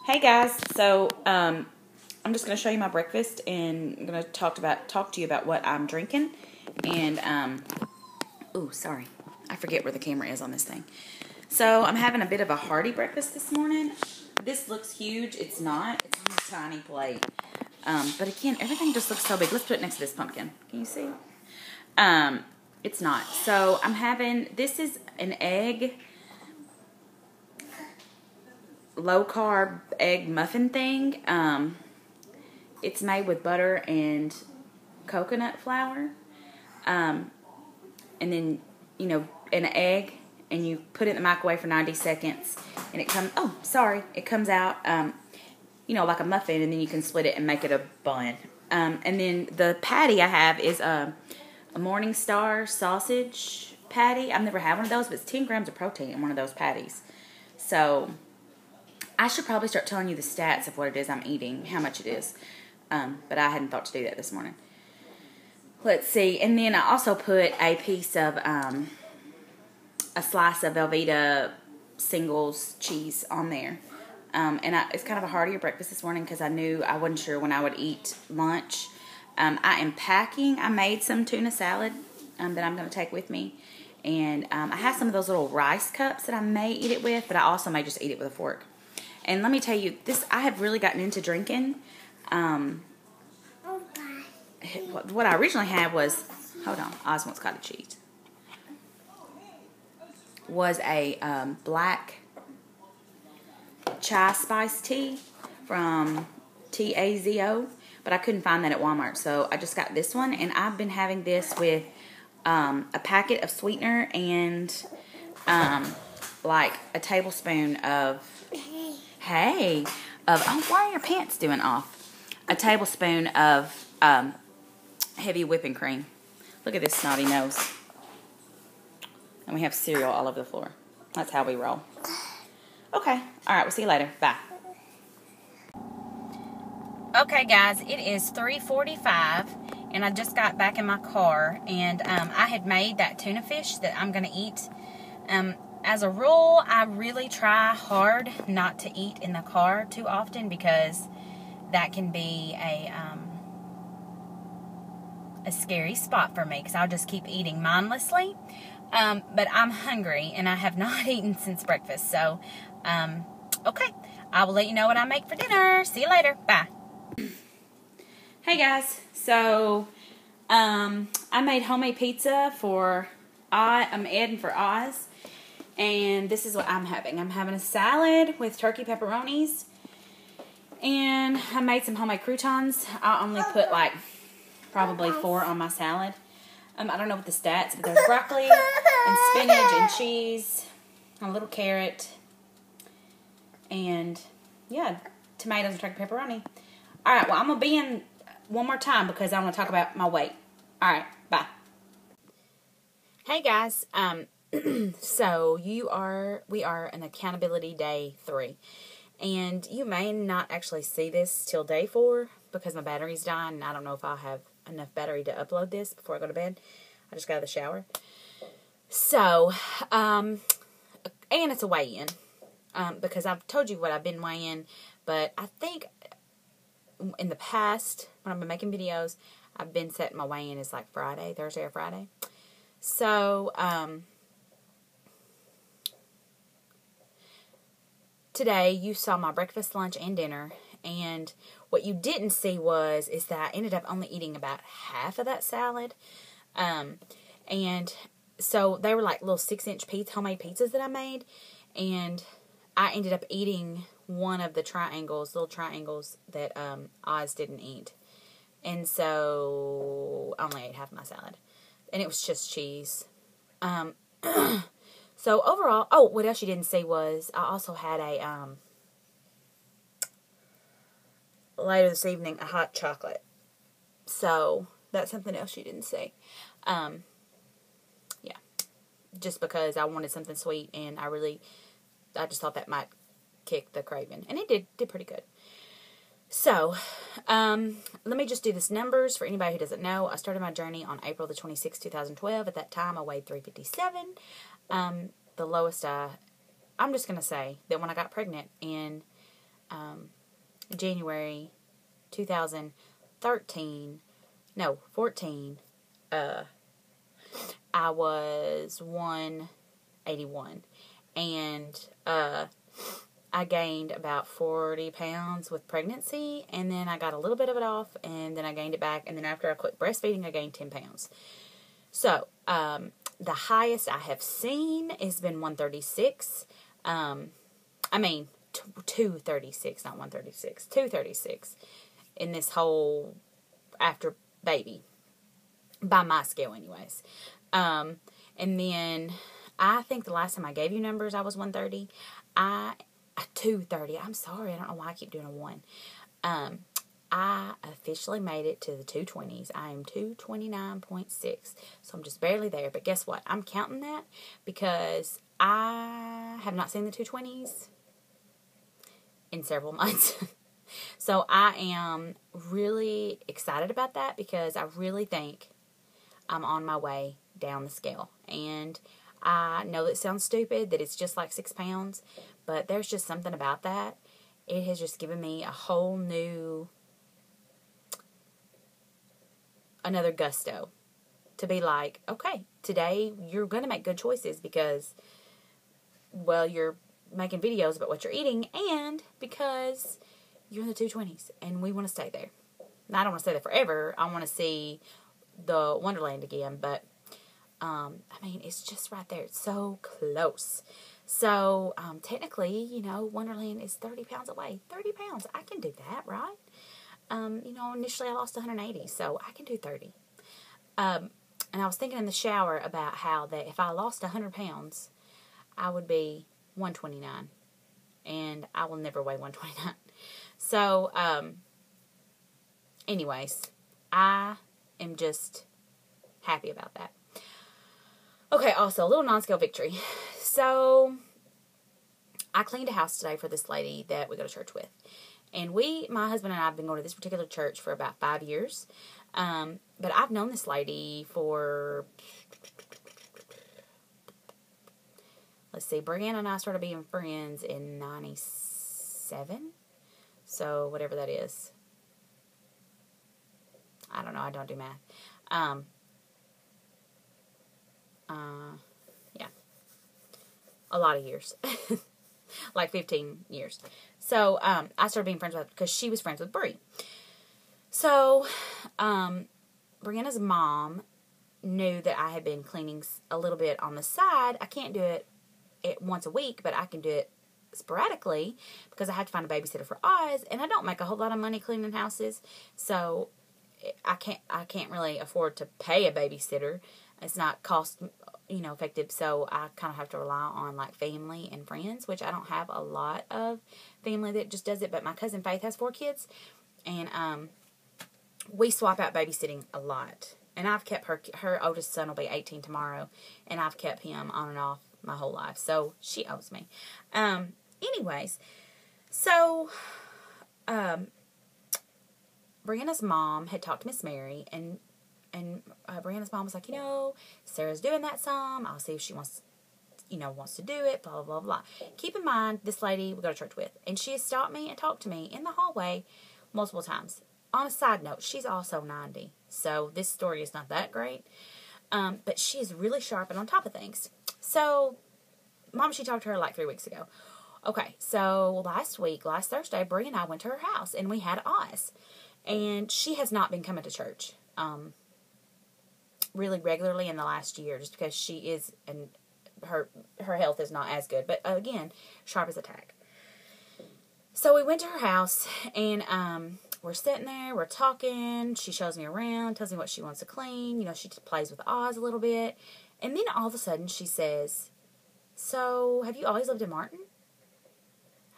Hey guys, so I'm just going to show you my breakfast, and I'm going to talk to you about what I'm drinking. And oh, sorry, I forget where the camera is on this thing. So I'm having a bit of a hearty breakfast this morning. This looks huge. It's not. It's on a tiny plate. But again, everything just looks so big. Let's put it next to this pumpkin. Can you see? It's not. So I'm having. This is an egg. Low carb egg muffin thing. It's made with butter and coconut flour, and then an egg, and you put it in the microwave for 90 seconds, and it comes. Oh, sorry, it comes out. Like a muffin, and then you can split it and make it a bun. And then the patty I have is a Morningstar sausage patty. I've never had one of those, but it's 10 grams of protein in one of those patties. So I should probably start telling you the stats of what it is I'm eating, how much it is. But I hadn't thought to do that this morning. Let's see. And then I also put a piece of, a slice of Velveeta singles cheese on there. It's kind of a heartier breakfast this morning because I wasn't sure when I would eat lunch. I am packing. I made some tuna salad that I'm going to take with me. And I have some of those little rice cups that I may eat it with, but I also may just eat it with a fork. And let me tell you, I have really gotten into drinking. What I originally had was, hold on, Oswald's cottage cheese. Was a black chai spice tea from Tazo, but I couldn't find that at Walmart, so I just got this one, and I've been having this with a packet of sweetener and like a tablespoon of why are your pants doing off? A tablespoon of heavy whipping cream. Look at this snotty nose. And we have cereal all over the floor. That's how we roll. Okay. All right. We'll see you later. Bye. Okay, guys. It is 3:45, and I just got back in my car, and I had made that tuna fish that I'm going to eat. As a rule, I really try hard not to eat in the car too often because that can be a scary spot for me because I'll just keep eating mindlessly. But I'm hungry, and I have not eaten since breakfast. So, okay. I will let you know what I make for dinner. See you later. Bye. Hey, guys. So, I made homemade pizza for Ed and for Oz. And this is what I'm having. I'm having a salad with turkey pepperonis. And I made some homemade croutons. I only put probably 4 on my salad. I don't know what the stats, but there's broccoli and spinach and cheese, a little carrot, and tomatoes and turkey pepperoni. All right, well, I'm going to be in one more time because I want to talk about my weight. All right, bye. Hey, guys. So we are in accountability day 3, and you may not actually see this till day 4 because my battery's dying, and I don't know if I'll have enough battery to upload this before I go to bed. I just got out of the shower. So, and it's a weigh-in, because I've told you what I've been weighing, but I think in the past, when I've been making videos, I've been setting my weigh-in as Thursday or Friday. So, today you saw my breakfast, lunch, and dinner, and what you didn't see is that I ended up only eating about half of that salad, and so they were like little 6-inch homemade pizzas that I made, and I ended up eating one of the little triangles that Oz didn't eat, and so I only ate half of my salad, and it was just cheese. So overall, what else you didn't see was I also had later this evening, a hot chocolate. So that's something else you didn't see. Just because I wanted something sweet, and I just thought that might kick the craving, and it did pretty good. So, let me just do this numbers for anybody who doesn't know. I started my journey on April the 26th, 2012. At that time, I weighed 357. The lowest I'm just going to say that when I got pregnant in January 2013, no, 14, I was 181. And I gained about 40 pounds with pregnancy, and then I got a little bit of it off, and then I gained it back, and then after I quit breastfeeding, I gained 10 pounds. So, the highest I have seen has been 136. 236, not 136. 236 in this whole after baby. By my scale, anyways. And then I think the last time I gave you numbers, I was 130. 230. I'm sorry. I don't know why I keep doing a 1. I officially made it to the 220s. I am 229.6. So I'm just barely there. But guess what? I'm counting that because I have not seen the 220s in several months. So I am really excited about that because I really think I'm on my way down the scale. And I know that sounds stupid, that it's just like 6 pounds, but there's just something about that. It has just given me a whole new, another gusto to be like, okay, today you're going to make good choices because, well, you're making videos about what you're eating and because you're in the 220s and we want to stay there. Now, I don't want to stay there forever. I want to see the Wonderland again, but I mean, it's just right there. It's so close. So, technically, you know, Wonderland is 30 pounds away. 30 pounds. I can do that, right? You know, initially I lost 180, so I can do 30. And I was thinking in the shower about how that if I lost 100 pounds, I would be 129. And I will never weigh 129. So, anyways, I am just happy about that. Okay, also, a little non-scale victory. So, I cleaned a house today for this lady that we go to church with. And my husband and I have been going to this particular church for about 5 years. But I've known this lady for, let's see, Brianna and I started being friends in 97. So, whatever that is. I don't know, I don't do math. Yeah. A lot of years. Like 15 years. So, I started being friends with her because she was friends with Brie. So, Brianna's mom knew that I had been cleaning a little bit on the side. I can't do it once a week, but I can do it sporadically because I have to find a babysitter for Oz, and I don't make a whole lot of money cleaning houses, so I can't really afford to pay a babysitter. It's not cost, effective, so I kind of have to rely on, like, family and friends, which I don't have a lot of family that just does it, but my cousin Faith has 4 kids, and we swap out babysitting a lot, and I've kept her oldest son will be 18 tomorrow, and I've kept him on and off my whole life, so she owes me. Anyways, so, Brianna's mom had talked to Miss Mary, and Brianna's mom was like, Sarah's doing that some. I'll see if she wants to do it, blah, blah, blah, blah. Keep in mind, this lady we go to church with, and she has stopped me and talked to me in the hallway multiple times. On a side note, she's also 90, so this story is not that great, but she is really sharp and on top of things. So, she talked to her like 3 weeks ago. Okay, so last Thursday, Brie and I went to her house, and we had Oz. And she has not been coming to church really regularly in the last year, just because she is, and her health is not as good. But again, sharp as a tack. So we went to her house, and we're sitting there, we're talking. She shows me around, tells me what she wants to clean. She just plays with Oz a little bit. And then all of a sudden she says, "So, have you always lived in Martin?"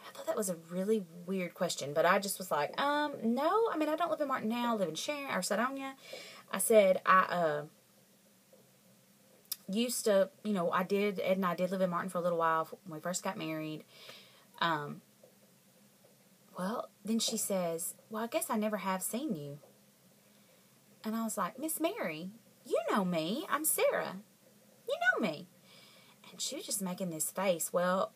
I thought that was a really weird question, but I just was like, no, I don't live in Martin now. I live in Sharon, or Sedonia. I said, I used to, Ed and I did live in Martin for a little while when we first got married. Well, then she says, "Well, I guess I never have seen you." And I was like, "Miss Mary, you know me. I'm Sarah. You know me." And she was just making this face. Well,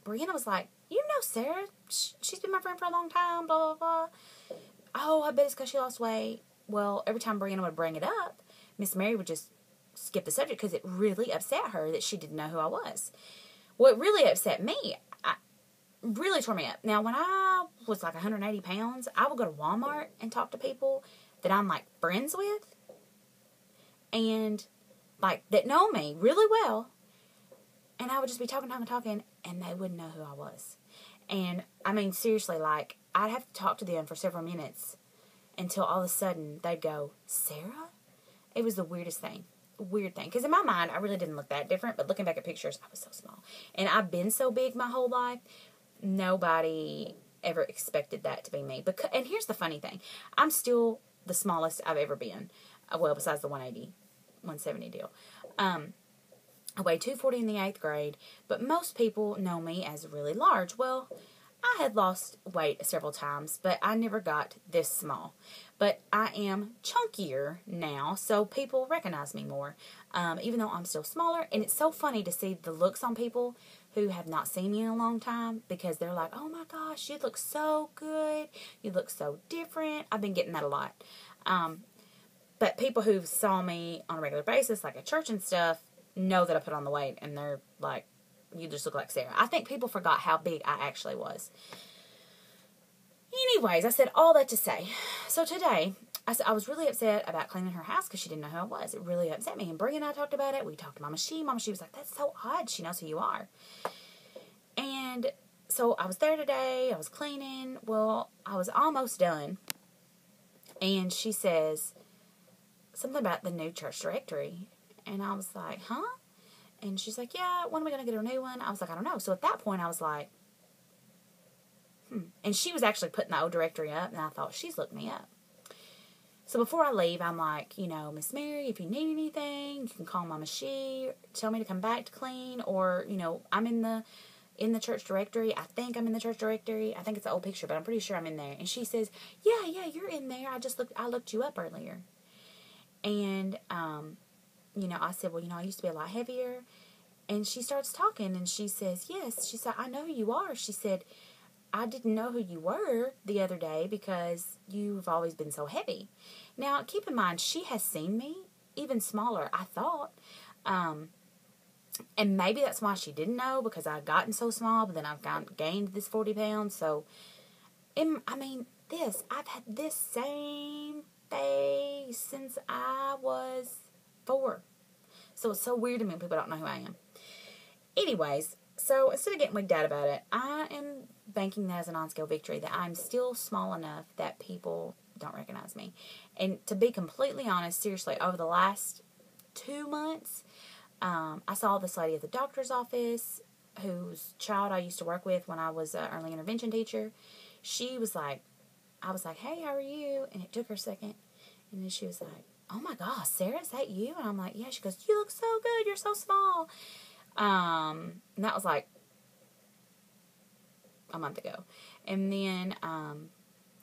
Brianna was like, "You know Sarah. She's been my friend for a long time, blah, blah, blah. Oh, I bet it's because she lost weight. Well, every time Brianna would bring it up, Miss Mary would just skip the subject because it really upset her that she didn't know who I was. What really upset me, really tore me up. Now, when I was like 180 pounds, I would go to Walmart and talk to people that I'm like friends with and like that know me really well. And I would just be talking, and they wouldn't know who I was. And I mean, seriously, like, I'd have to talk to them for several minutes until all of a sudden they'd go, Sarah? It was the weirdest thing. Weird thing. Because in my mind, I really didn't look that different. But looking back at pictures, I was so small. And I've been so big my whole life. Nobody ever expected that to be me. And here's the funny thing. I'm still the smallest I've ever been. Well, besides the 170 deal. I weighed 240 in the 8th grade, but most people know me as really large. Well, I had lost weight several times, but I never got this small. But I am chunkier now, so people recognize me more, even though I'm still smaller. And it's so funny to see the looks on people who have not seen me in a long time, because they're like, oh my gosh, you look so good. You look so different. I've been getting that a lot. But people who saw me on a regular basis, like at church and stuff, know that I put on the weight, and they're like, you just look like Sarah. I think people forgot how big I actually was. Anyways, I said all that to say, so today, I was really upset about cleaning her house because she didn't know who I was. It really upset me, and Brie and I talked about it. We talked to Mama She. Mama She was like, that's so odd. She knows who you are. And so I was there today. I was cleaning. Well, I was almost done, and she says something about the new church directory. And I was like, huh? And she's like, yeah, when are we going to get a new one? I was like, I don't know. So at that point, I was like, And she was actually putting the old directory up, and I thought, she's looked me up. So before I leave, I'm like, Miss Mary, if you need anything, you can call Mama She, tell me to come back to clean, or, I'm in the church directory. I think I'm in the church directory. I think it's an old picture, but I'm pretty sure I'm in there. And she says, yeah, you're in there. I looked you up earlier. And, I said, well, I used to be a lot heavier. And she starts talking, and she says, yes. She said, I know who you are. She said, I didn't know who you were the other day because you've always been so heavy. Now, keep in mind, she has seen me even smaller, I thought. And maybe that's why she didn't know, because I've gotten so small, but then I've gained this 40 pounds. So, I've had this same face since I was 4. So it's so weird to me when people don't know who I am. Anyways, so instead of getting wigged out about it, I am banking that as a non-scale victory, that I'm still small enough that people don't recognize me. And to be completely honest, seriously, over the last 2 months, I saw this lady at the doctor's office whose child I used to work with when I was an early intervention teacher. She was like, I was like, hey, how are you? And it took her a second. And then she was like, oh my gosh, Sarah, is that you? And I'm like, yeah. She goes, you look so good. You're so small. And that was like a month ago. And then,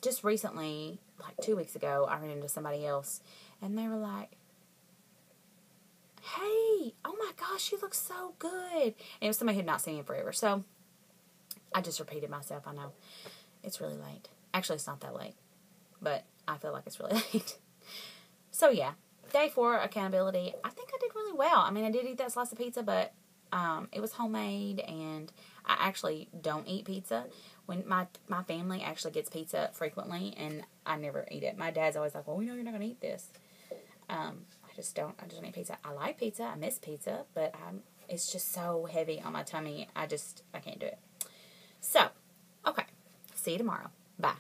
just recently, like 2 weeks ago, I ran into somebody else, and they were like, hey, oh my gosh, you look so good. And it was somebody who had not seen me forever. So I just repeated myself. I know it's really late. Actually, it's not that late, but I feel like it's really late. So yeah, day 4, accountability. I think I did really well. I did eat that slice of pizza, but it was homemade, and I actually don't eat pizza. When my family actually gets pizza frequently, and I never eat it. My dad's always like, well, we know you're not going to eat this. I just don't eat pizza. I like pizza. I miss pizza, but it's just so heavy on my tummy. I can't do it. So, okay. See you tomorrow. Bye.